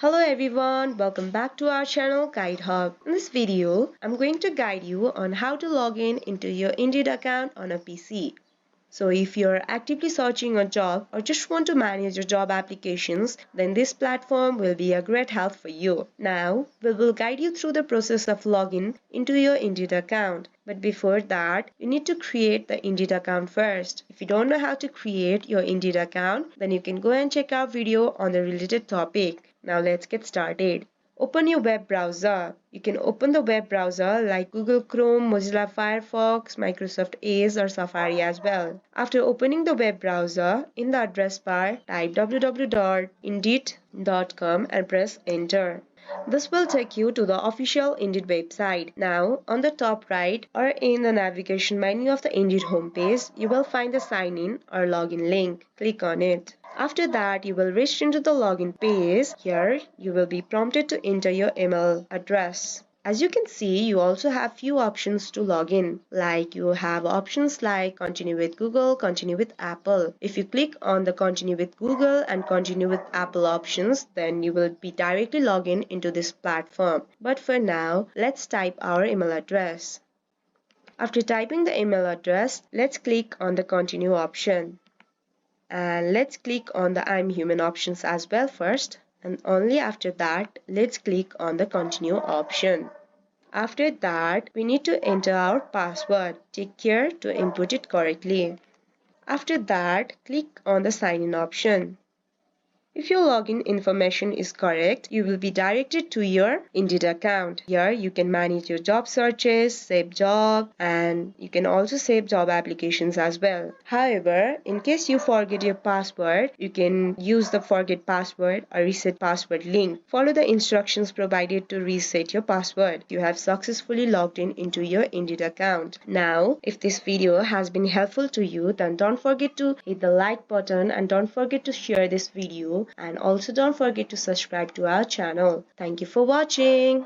Hello everyone, welcome back to our channel Guide Hub. In this video, I'm going to guide you on how to log in into your Indeed account on a PC. So if you're actively searching a job or just want to manage your job applications, then this platform will be a great help for you. Now, we will guide you through the process of login into your Indeed account. But before that, you need to create the Indeed account first. If you don't know how to create your Indeed account, then you can go and check our video on the related topic. Now let's get started. Open your web browser. You can open the web browser like Google Chrome, Mozilla Firefox, Microsoft Edge or Safari as well. After opening the web browser, in the address bar, type www.indeed.com and press enter. This will take you to the official Indeed website. Now, on the top right or in the navigation menu of the Indeed homepage, you will find the sign in or login link. Click on it. After that, you will reach into the login page. Here, you will be prompted to enter your email address. As you can see, you also have few options to log in. Like you have options like continue with Google, continue with Apple. If you click on the continue with Google and continue with Apple options, then you will be directly logged in into this platform. But for now, let's type our email address. After typing the email address, let's click on the continue option. And let's click on the I'm human options as well first, and only after that let's click on the continue option. After that, we need to enter our password. Take care to input it correctly. After that, click on the sign in option. If your login information is correct, you will be directed to your Indeed account. Here you can manage your job searches, save job, and you can also save job applications as well. However, in case you forget your password, you can use the forget password or reset password link. Follow the instructions provided to reset your password. You have successfully logged in into your Indeed account. Now, if this video has been helpful to you, then don't forget to hit the like button and don't forget to share this video. And also don't forget to subscribe to our channel. Thank you for watching.